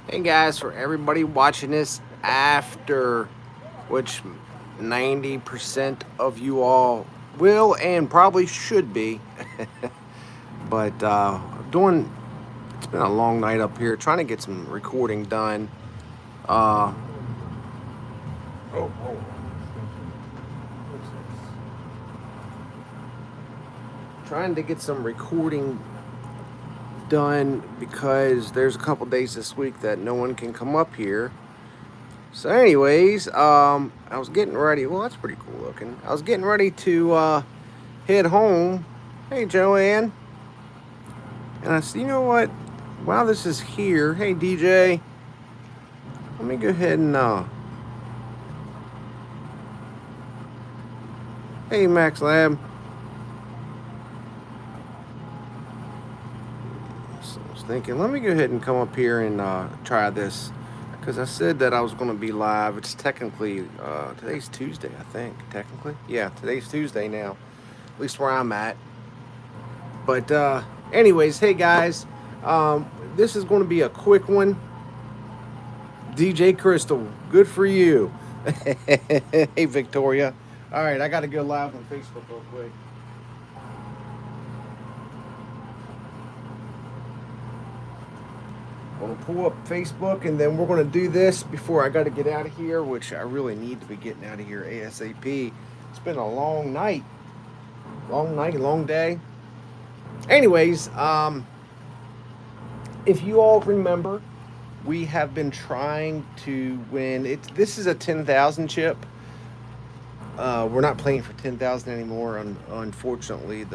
Hey guys, for everybody watching this after, which 90% of you all will and probably should be, but doing, it's been a long night up here trying to get some recording done. Uh, oh, oh, trying to get some recording done because there's a couple days this week that no one can come up here. So, anyways, I was getting ready. Well, that's pretty cool looking. I was getting ready to head home. Hey, Joanne. And I said, you know what? While this is here, hey, DJ, let me go ahead and, hey, Max Lab. So I was thinking, let me go ahead and come up here and try this. Because I said that I was going to be live. It's technically, today's Tuesday, I think, technically. Yeah, today's Tuesday now, at least where I'm at. But, anyways, hey, guys, this is going to be a quick one. DJ Crystal, good for you. Hey, Victoria. All right, I got to go live on Facebook real quick. I'm going to pull up Facebook, and then we're going to do this before I got to get out of here, which I really need to be getting out of here ASAP. It's been a long night, long day. Anyways, if you all remember, we have been trying to win. This is a 10,000 chip. We're not playing for 10,000 anymore. Unfortunately,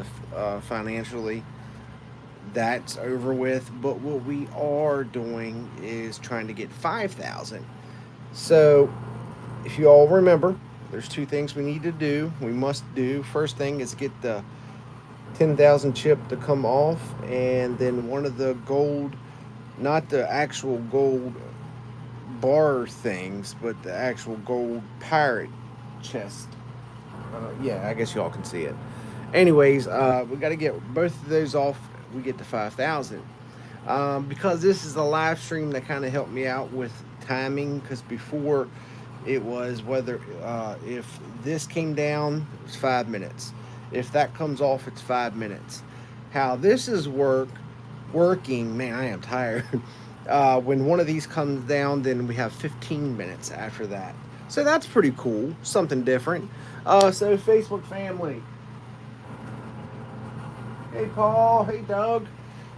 financially, that's over with. But what we are doing is trying to get 5,000. So, if you all remember, there's two things we need to do. We must do. First thing is get the 10,000 chip to come off, and then one of the gold, not the actual gold bar things, but the actual gold pirate chest. Yeah, I guess y'all can see it. Anyways, we got to get both of those off. We get to 5,000. Because this is a live stream that kind of helped me out with timing. Because before it was whether if this came down, it was 5 minutes. If that comes off, it's 5 minutes. How this is working, man, I am tired. When one of these comes down, then we have 15 minutes after that. So that's pretty cool, something different. So Facebook family, hey Paul, hey Doug.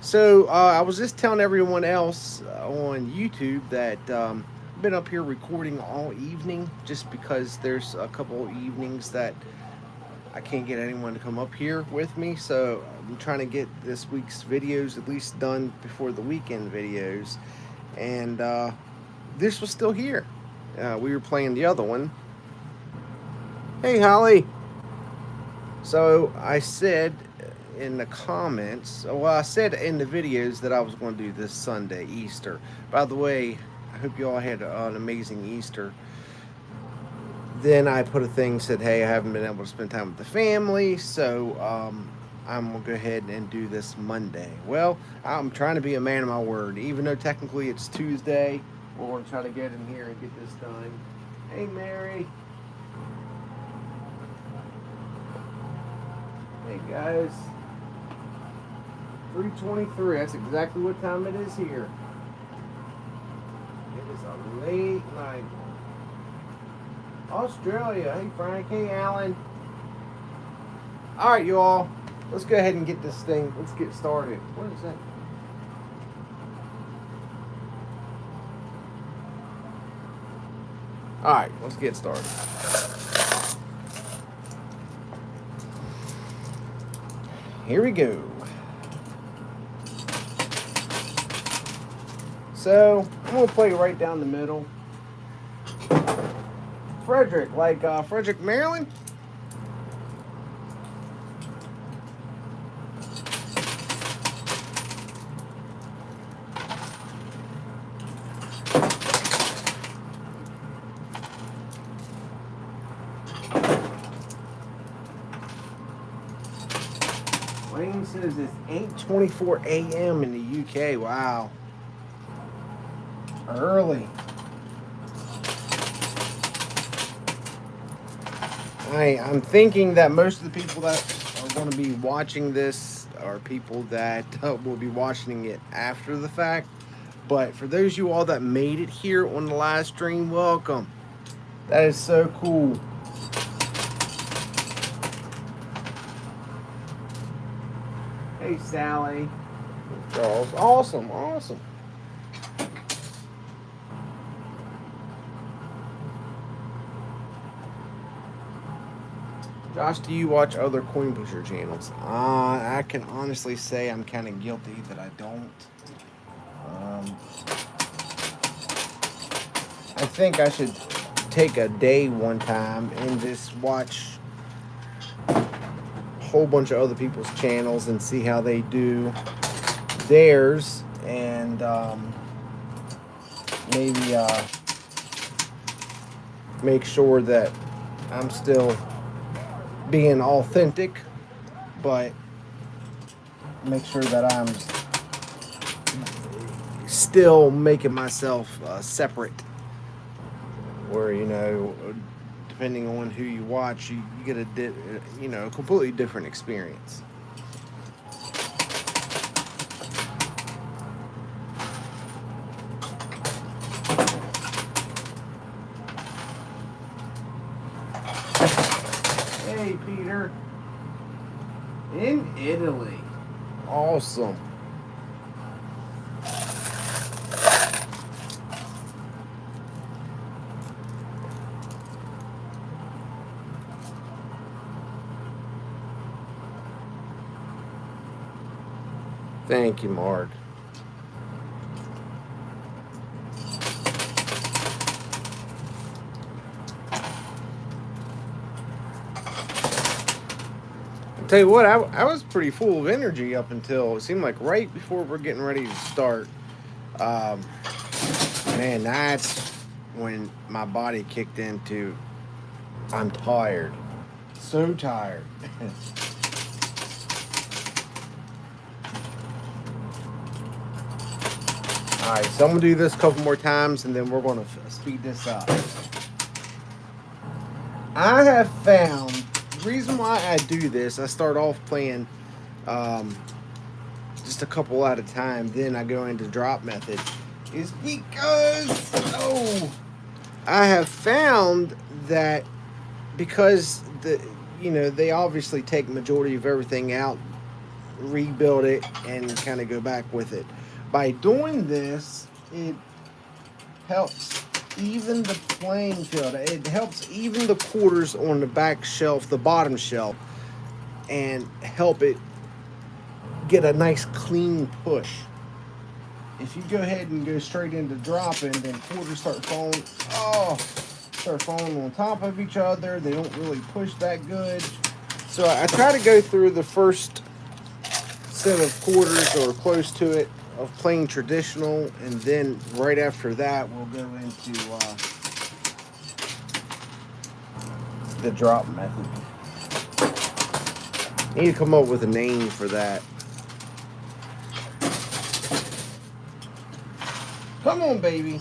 So I was just telling everyone else on YouTube that I've been up here recording all evening, just because there's a couple evenings that I can't get anyone to come up here with me. So I'm trying to get this week's videos at least done before the weekend videos. And this was still here. We were playing the other one. Hey, Holly. So I said in the comments, well, I said in the videos that I was going to do this Sunday, Easter. By the way, I hope you all had an amazing Easter. Then I put a thing, said, hey, I haven't been able to spend time with the family, so I'm going to go ahead and do this Monday. Well, I'm trying to be a man of my word. Even though technically it's Tuesday, we're going to try to get in here and get this done. Hey, Mary. Hey, guys. 3:23. That's exactly what time it is here. It is a late night. Australia. Hey, Frank. Hey, Alan. All right, you all. Let's go ahead and get this thing. Let's get started. What is that? All right, let's get started. Here we go. So, I'm going to play right down the middle. Frederick, like Frederick, Maryland. Wayne says it's 8:24 a.m. in the UK. Wow. early. I'm thinking that most of the people that are going to be watching this are people that will be watching it after the fact. But for those of you all that made it here on the live stream, welcome. That is so cool. Hey, Sally. Charles. Awesome, awesome. Josh, do you watch other CoinPusher channels? I can honestly say I'm kind of guilty that I don't. I think I should take a day one time and just watch a whole bunch of other people's channels and see how they do theirs, and maybe make sure that I'm still being authentic, but make sure that I'm still making myself separate, where, you know, depending on who you watch, you get a completely different experience. Hey, Peter. In Italy. Awesome. Thank you, Mark. I'll tell you what, I was pretty full of energy up until it seemed like right before we're getting ready to start. Man, that's when my body kicked into, I'm tired. So tired. Alright, so I'm going to do this a couple more times and then we're going to speed this up. I have found, the reason why I do this, I start off playing just a couple at a time, then I go into drop method, is because, I have found that because they obviously take majority of everything out, rebuild it, and kind of go back with it. By doing this, it helps even the playing field. It helps even the quarters on the back shelf, the bottom shelf, and help it get a nice clean push. If you go ahead and go straight into dropping, then quarters start falling on top of each other. They don't really push that good. So I try to go through the first set of quarters or close to it of playing traditional, and then right after that we'll go into the drop method. I need to come up with a name for that. Come on, baby.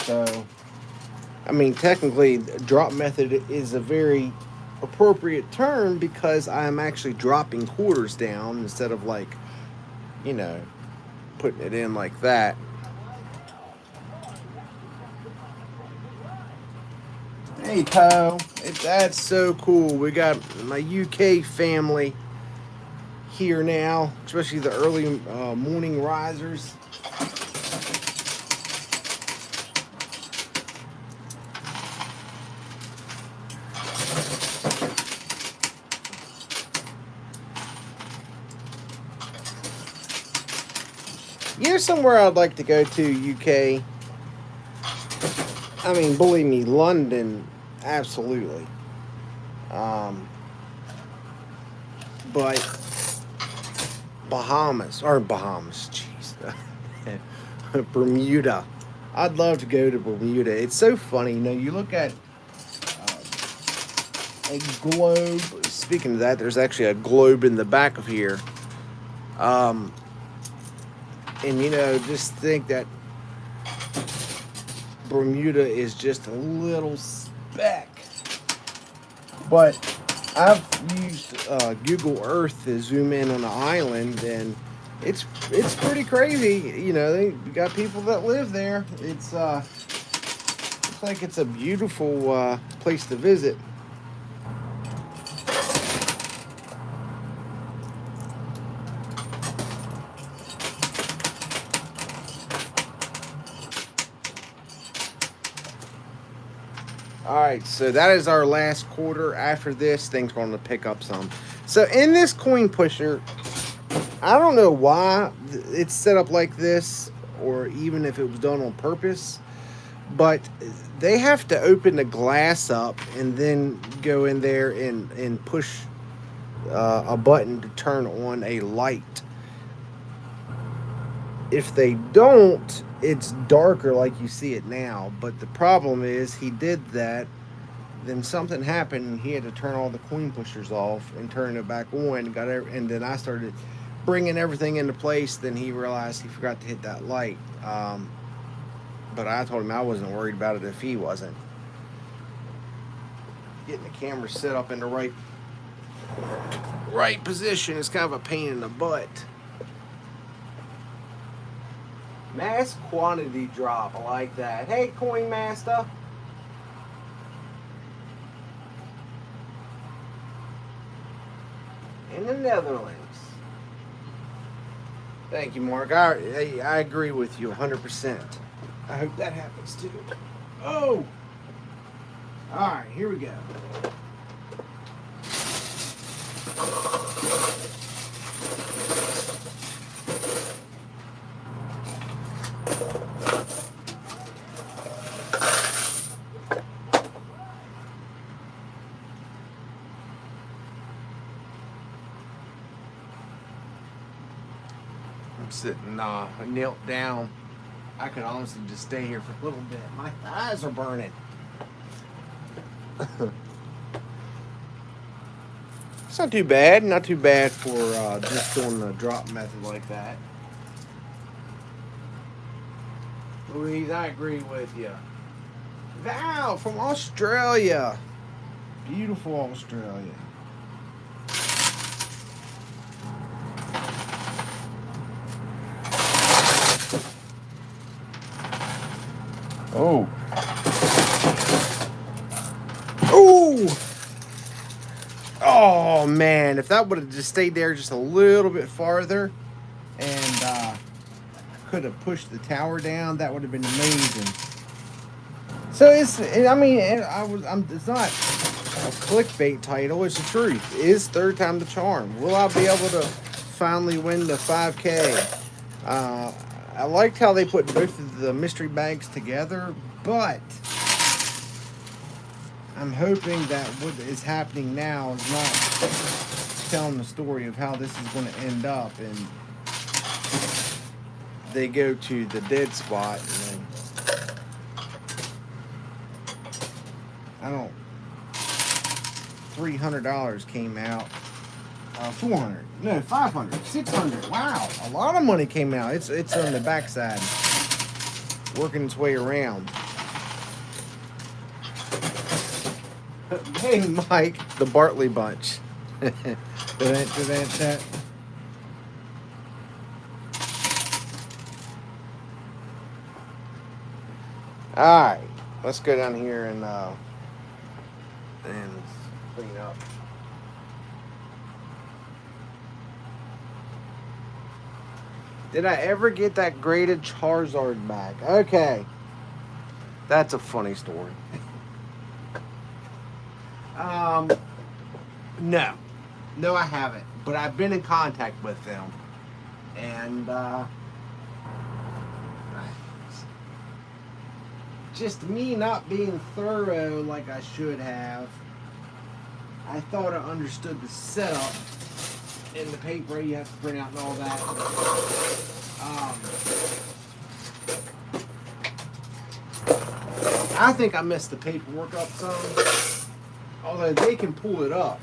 So, I mean, technically, drop method is a very appropriate term because I'm actually dropping quarters down instead of putting it in like that. Hey, Poe. That's so cool. We got my UK family here now, especially the early morning risers. Here's somewhere I'd like to go to, UK. I mean, believe me, London, absolutely. But Bahamas, jeez. Bermuda. I'd love to go to Bermuda. It's so funny, you look at a globe. Speaking of that, there's actually a globe in the back of here. And just think that Bermuda is just a little speck. But I've used Google Earth to zoom in on the island, and it's pretty crazy. They got people that live there. It's looks like it's a beautiful place to visit. All right, so that is our last quarter. After this, things going to pick up some. So in this coin pusher, I don't know why it's set up like this, or even if it was done on purpose, but they have to open the glass up and then go in there and push a button to turn on a light. If they don't, it's darker like you see it now. But the problem is he did that, then something happened and he had to turn all the coin pushers off and turn it back on. And then I started bringing everything into place. Then he realized he forgot to hit that light. But I told him I wasn't worried about it if he wasn't. Getting the camera set up in the right position is kind of a pain in the butt. Mass quantity drop, I like that. Hey, Coin Master. In the Netherlands. Thank you, Mark. I agree with you 100%. I hope that happens too. Oh! Alright, here we go. I'm sitting knelt down. I could honestly just stay here for a little bit. My thighs are burning. It's not too bad. Not too bad for just doing a drop method like that. Louise, I agree with you. Val from Australia. Beautiful Australia. Oh. Oh. Oh, man. If that would have just stayed there just a little bit farther and could have pushed the tower down, that would have been amazing. So it's not a clickbait title. It's the truth. Is third time the charm? Will I be able to finally win the 5K? I liked how they put both of the mystery bags together, but I'm hoping that what is happening now is not telling the story of how this is going to end up, and they go to the dead spot, and then $300 came out. 400, no, 500, 600. Wow, a lot of money came out. It's on the backside, working its way around. Hey, Mike, the Bartley bunch. All right, let's go down here and clean up. Did I ever get that graded Charizard back? Okay. That's a funny story. No. No, I haven't. But I've been in contact with them. And, just me not being thorough like I should have. I thought I understood the setup. In the paper, you have to print out and all that. I think I messed the paperwork up some. although they can pull it up.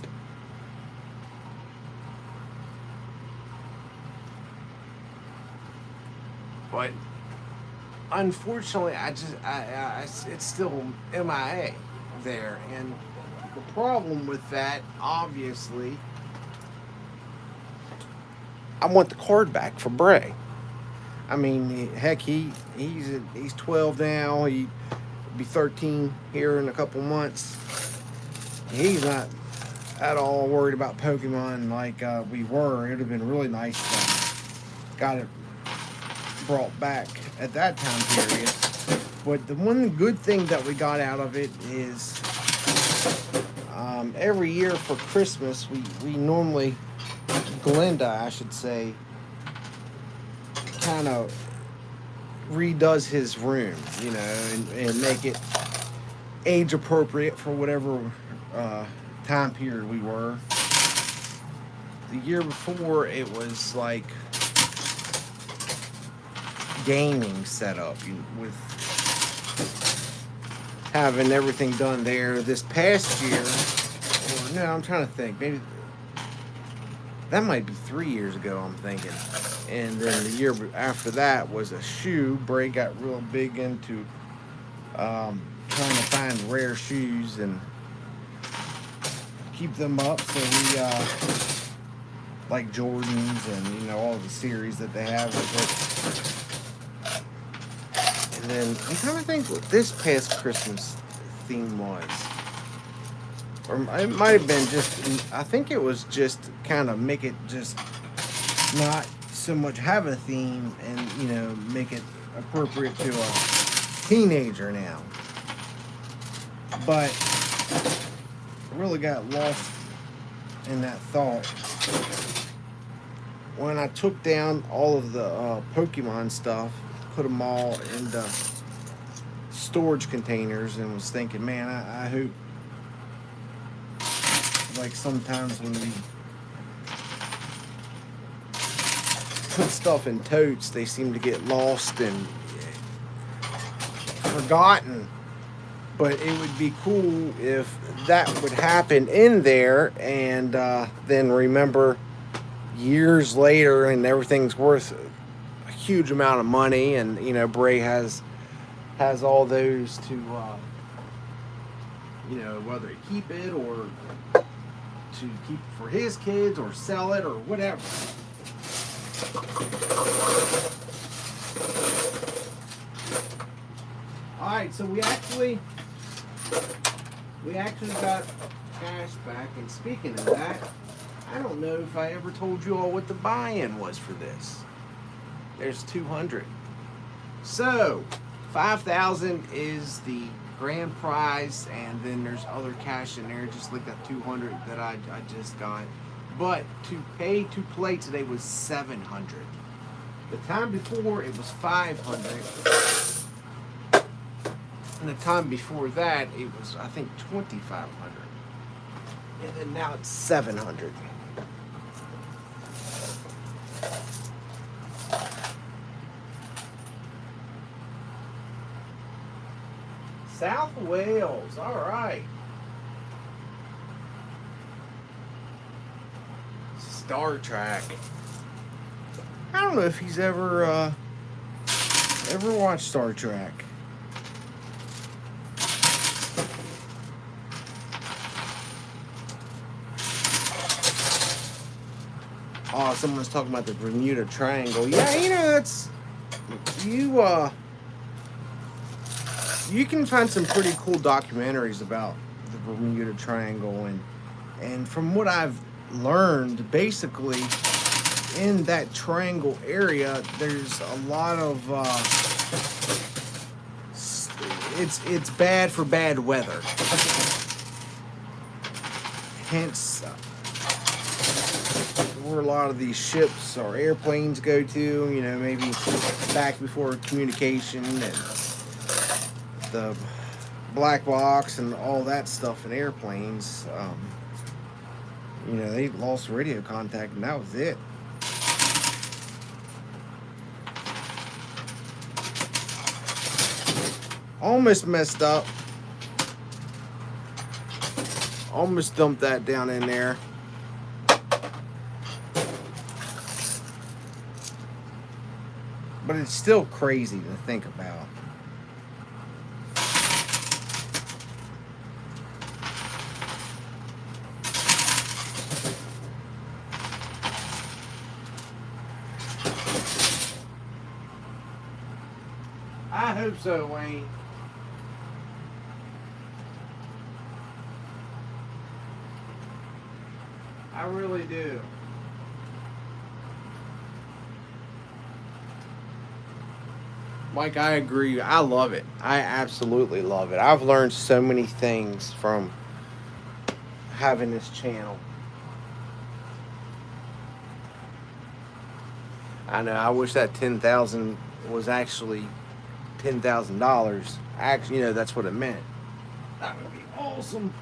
But unfortunately, it's still MIA there, and the problem with that, obviously, I want the card back for Bray. I mean, heck, he's 12 now. He'll be 13 here in a couple months. He's not at all worried about Pokemon like we were. It would have been really nice to got it brought back at that time period. But the one good thing that we got out of it is every year for Christmas, we normally, Glenda, I should say, kind of redoes his room, you know, and make it age appropriate for whatever time period we were. The year before, it was like gaming setup with having everything done there. This past year, or no, I'm trying to think, maybe that might be 3 years ago, I'm thinking. And then the year after that was a shoe. Bray got real big into trying to find rare shoes and keep them up. So we like Jordans and, you know, all the series that they have with it. And then I'm trying to think what this past Christmas theme was. Or it might have been just, I think it was just kind of make it just not so much have a theme and, you know, make it appropriate to a teenager now. But I really got lost in that thought when I took down all of the Pokemon stuff, put them all into storage containers, and was thinking, man, I hope, like sometimes when we put stuff in totes, they seem to get lost and forgotten. But it would be cool if that would happen in there, and then remember years later and everything's worth a huge amount of money, and, you know, Bray has all those to you know, whether he keep it or to keep for his kids or sell it or whatever. All right, so we actually got cash back, and speaking of that, I don't know if I ever told you all what the buy-in was for this. There's 200. So, 5,000 is the grand prize, and then there's other cash in there, just like that 200 that I just got. But to pay to play today was 700. The time before it was 500. And the time before that it was, I think, 2,500. And then now it's 700. South Wales, all right. Star Trek. I don't know if he's ever watched Star Trek. Oh, someone's talking about the Bermuda Triangle. Yeah, you know, that's you can find some pretty cool documentaries about the Bermuda Triangle, and from what I've learned, basically in that triangle area, there's a lot of it's bad for bad weather. Hence, where a lot of these ships or airplanes go to, you know, maybe back before communication and the black box and all that stuff in airplanes, you know, they lost radio contact and that was it. Almost messed up almost dumped that down in there. But it's still crazy to think about. I hope so, Wayne. I really do. Mike, I agree. I love it. I absolutely love it. I've learned so many things from having this channel. I know. I wish that 10,000 was actually $10,000. Actually, you know, that's what it meant. That would be awesome.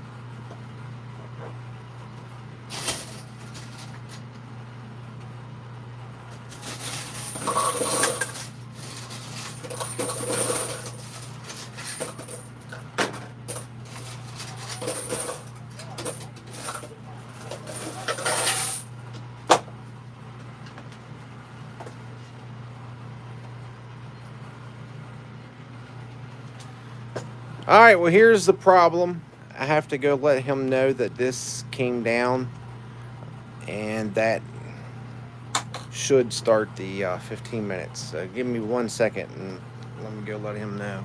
All right, well, here's the problem. I have to go let him know that this came down, and that should start the 15 minutes. So give me 1 second, and let me go let him know.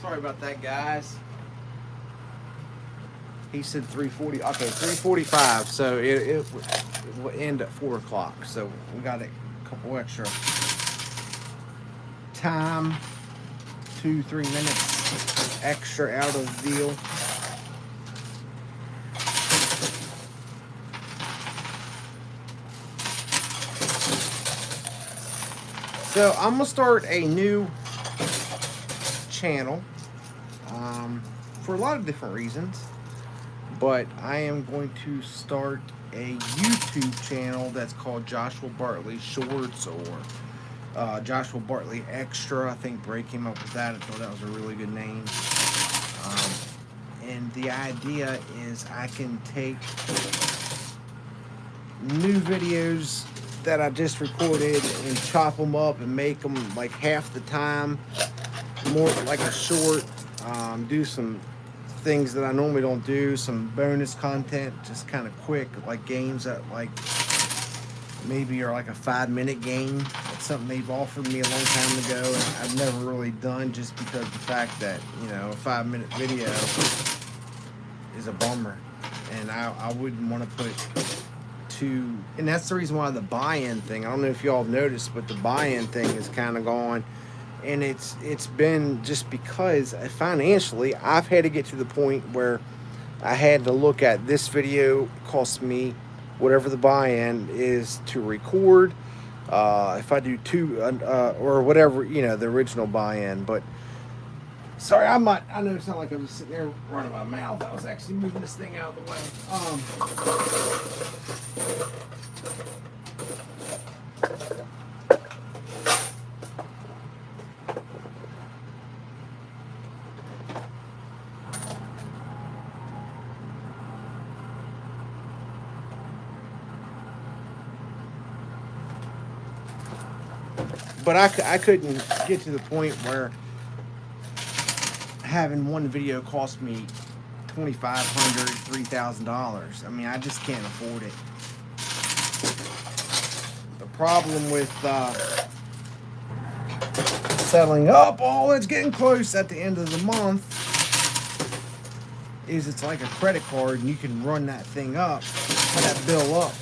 Sorry about that, guys. He said 3:40. Okay, 3:45. So it will end at 4 o'clock. So we got a couple extra time, 2-3 minutes extra out of the deal. So I'm gonna start a new channel for a lot of different reasons, but I am going to start a YouTube channel that's called Joshua Bartley Shorts, or Joshua Bartley Extra. I think Bray came up with that. I thought that was a really good name. And the idea is I can take new videos that I just recorded and chop them up and make them like half the time, more like a short, do some things that I normally don't do, some bonus content, just kind of quick, like games that like maybe are like a 5-minute game. That's something they've offered me a long time ago, and I've never really done, just because the fact that, you know, a 5-minute video is a bummer, and I wouldn't want to put two, and that's the reason why the buy-in thing, I don't know if y'all have noticed, but the buy-in thing is kind of gone. And it's been just because financially I've had to get to the point where I had to look at this video costs me whatever the buy-in is to record. If I do two or whatever, you know, the original buy-in. But Sorry, I know it sounded like I was sitting there running my mouth. I was actually moving this thing out of the way. But I couldn't get to the point where having one video cost me $2,500, $3,000. I mean, I just can't afford it. The problem with settling up, oh, it's getting close at the end of the month, is it's like a credit card, and you can run that thing up, that bill up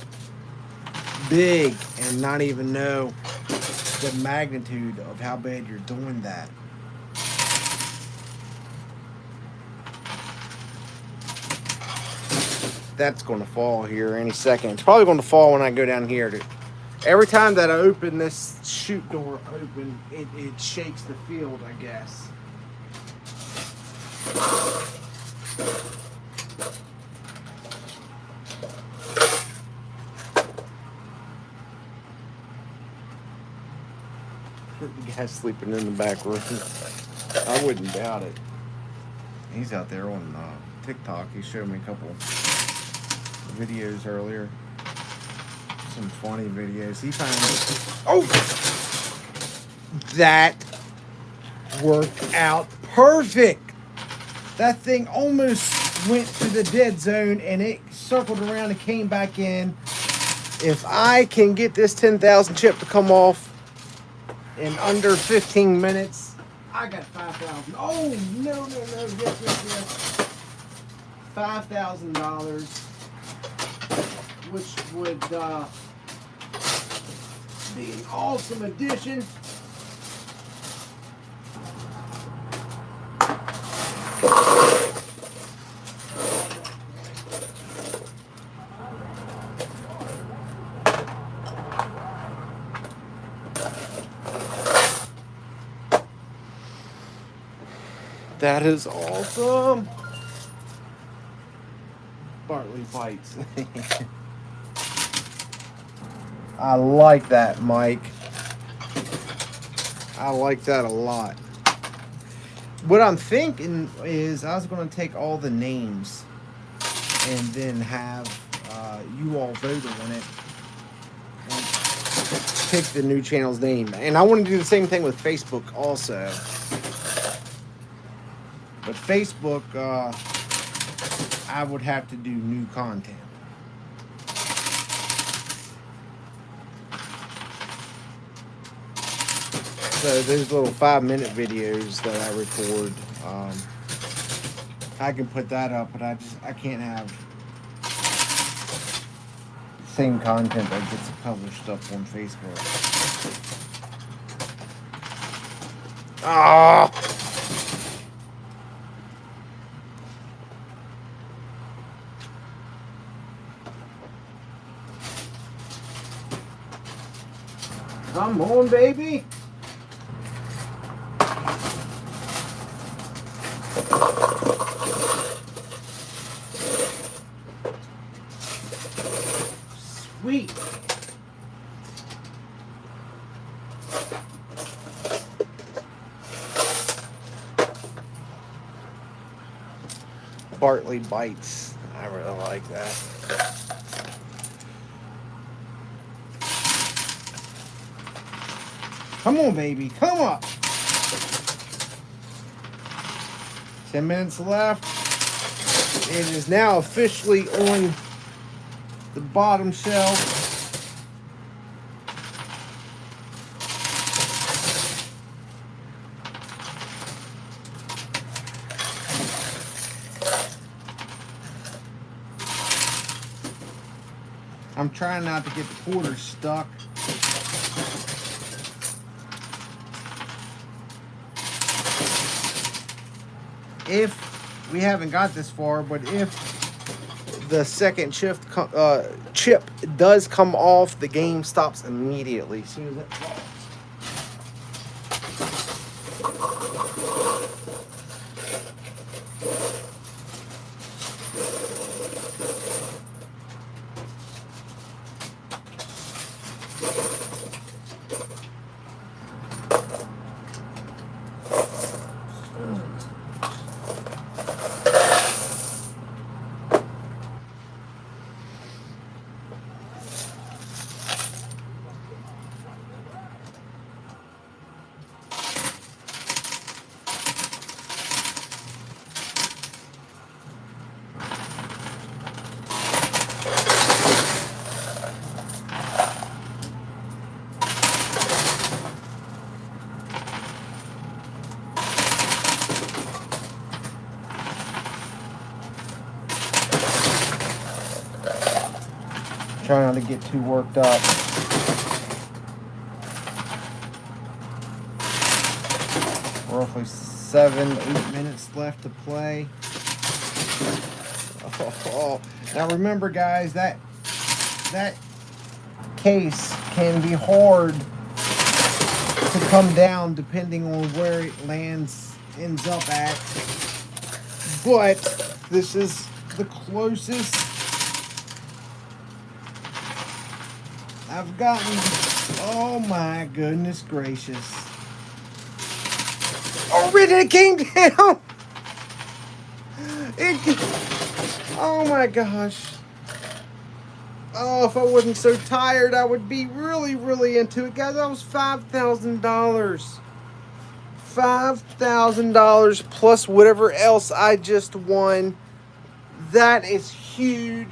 big, and not even know the magnitude of how bad you're doing that. That's going to fall here any second. It's probably going to fall when I go down here. Every time that I open this chute door open, it shakes the field, I guess. The guy's sleeping in the back room. I wouldn't doubt it. He's out there on TikTok. He showed me a couple videos earlier. Some funny videos. He found... Oh! That worked out perfect! That thing almost went to the dead zone, and it circled around and came back in. If I can get this 10,000 chip to come off in under 15 minutes, I got 5,000. Oh, no. Yes. $5,000, which would be an awesome addition. That is awesome. Bartley bites. I like that, Mike. I like that a lot. What I'm thinking is I was going to take all the names and then have you all vote on it and pick the new channel's name. And I want to do the same thing with Facebook also. But Facebook, I would have to do new content. So those little 5-minute videos that I record, I can put that up, but I can't have the same content that gets published up on Facebook. Ah. Come on, baby. Sweet. Bartley bites. I really like that. Come on, baby. Come up. 10 minutes left. It is now officially on the bottom shelf. I'm trying not to get the quarters stuck. If we haven't got this far, but if the second chip does come off, the game stops immediately as soon as it falls. Try not to get too worked up. Roughly 7-8 minutes left to play. Oh. Now remember, guys, that case can be hard to come down depending on where it ends up at. But this is the closest I've gotten. Oh my goodness gracious. Already it came down. Oh my gosh. Oh, if I wasn't so tired, I would be really, really into it. Guys, that was $5,000. $5,000 plus whatever else I just won. That is huge.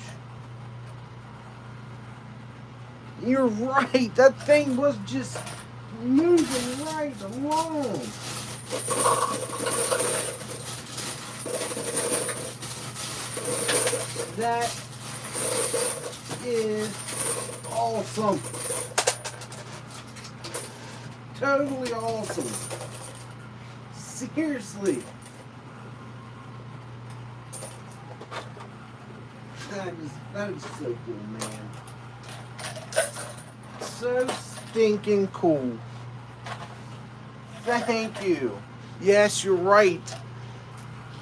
You're right. That thing was just moving right along. That is awesome. Totally awesome. Seriously. That is so cool, man. So stinking cool. Thank you. Yes, you're right.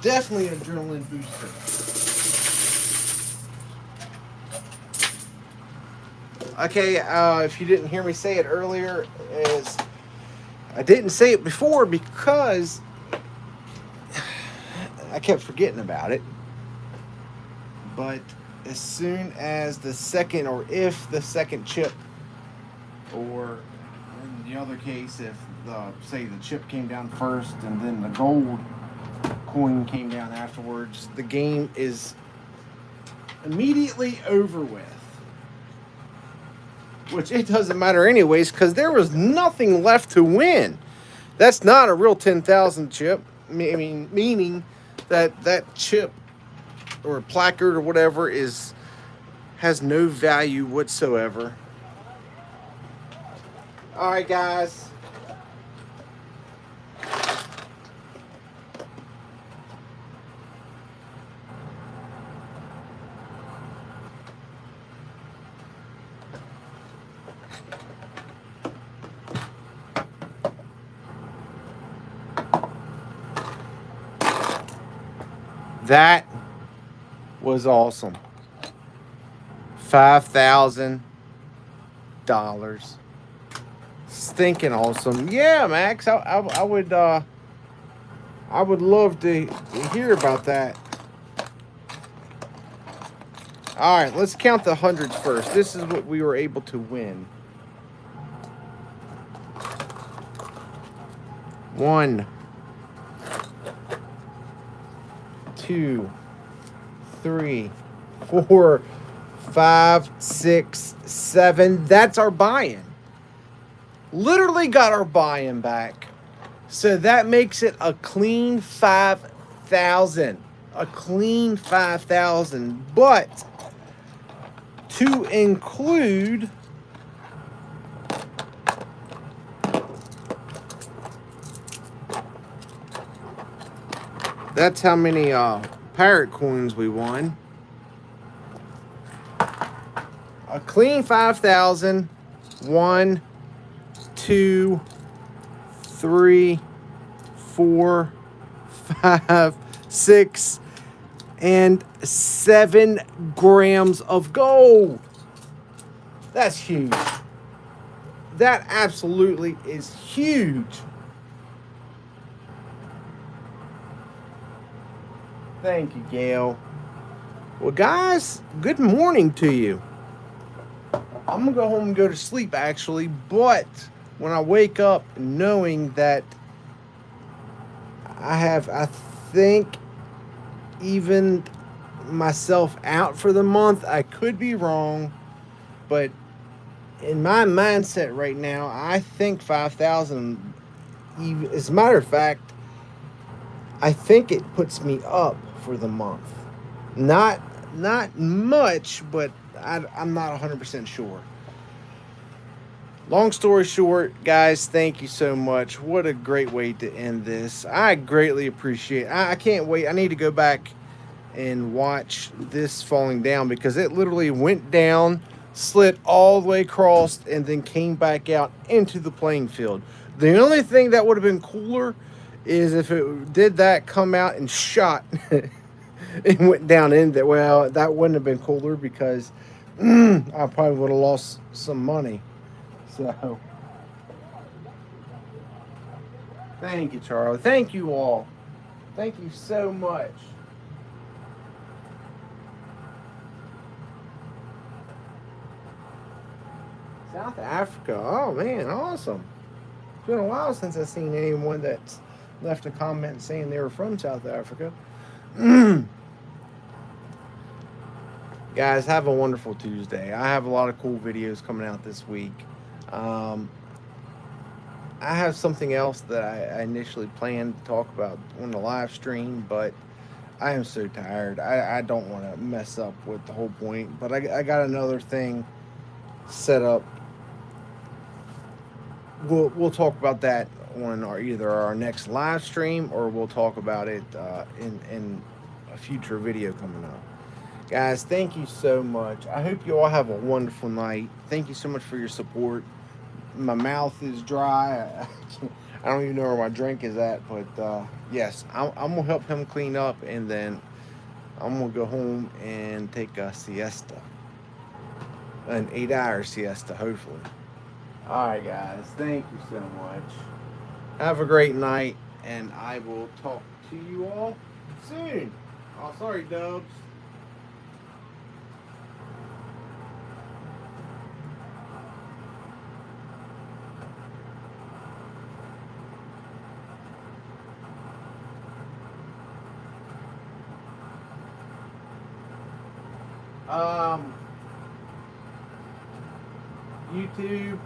Definitely an adrenaline booster. Okay, if you didn't hear me say it earlier, I didn't say it before because I kept forgetting about it. But as soon as the second, or if the second chip, or in the other case, if say the chip came down first and then the gold coin came down afterwards, the game is immediately over with. Which it doesn't matter anyways, because there was nothing left to win. That's not a real 10,000 chip. I mean, meaning that chip or placard or whatever has no value whatsoever. All right, guys. That was awesome. $5,000. Stinking awesome. Yeah, Max. I would love to hear about that. All right, let's count the hundreds first. This is what we were able to win. 1, 2, 3, 4, 5, 6, 7. That's our buy-in. Literally got our buy-in back. So that makes it a clean 5,000. A clean 5,000. But to include that's how many parrot coins we won. A clean 5,000. 1, 2, 3, 4, 5, 6, and 7 grams of gold. That's huge. That absolutely is huge. Thank you, Gail. Well, guys, good morning to you. I'm going to go home and go to sleep, actually. But when I wake up knowing that I think, even myself out for the month, I could be wrong. But in my mindset right now, I think 5,000, as a matter of fact, I think it puts me up for the month. Not much, but I'm not 100% sure. Long story short, guys, thank you so much. What a great way to end this. I greatly appreciate. I can't wait. I need to go back and watch this falling down because it literally went down, slid all the way across, and then came back out into the playing field. The only thing that would have been cooler is if it did that, come out and shot and went down in there. Well, that wouldn't have been cooler because I probably would have lost some money. So, thank you, Charlie. Thank you all. Thank you so much. South Africa. Oh man, awesome. It's been a while since I've seen anyone that's left a comment saying they were from South Africa. Guys, have a wonderful Tuesday. I have a lot of cool videos coming out this week. Um, I have something else that I initially planned to talk about on the live stream, but I am so tired. I don't want to mess up with the whole point, but I got another thing set up. We'll talk about that on either our next live stream or we'll talk about it in a future video coming up. Guys, thank you so much. I hope you all have a wonderful night. Thank you so much for your support. My mouth is dry. I don't even know where my drink is at, but yes, I'm gonna help him clean up, and then I'm gonna go home and take a siesta, an 8-hour siesta, hopefully. All right, guys, thank you so much. Have a great night, and I will talk to you all soon. Oh, sorry, Dubs. YouTube,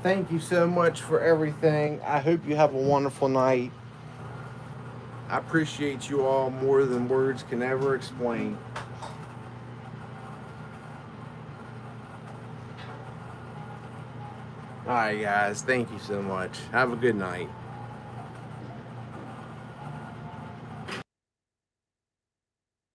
thank you so much for everything. I hope you have a wonderful night. I appreciate you all more than words can ever explain. All right, guys, thank you so much. Have a good night.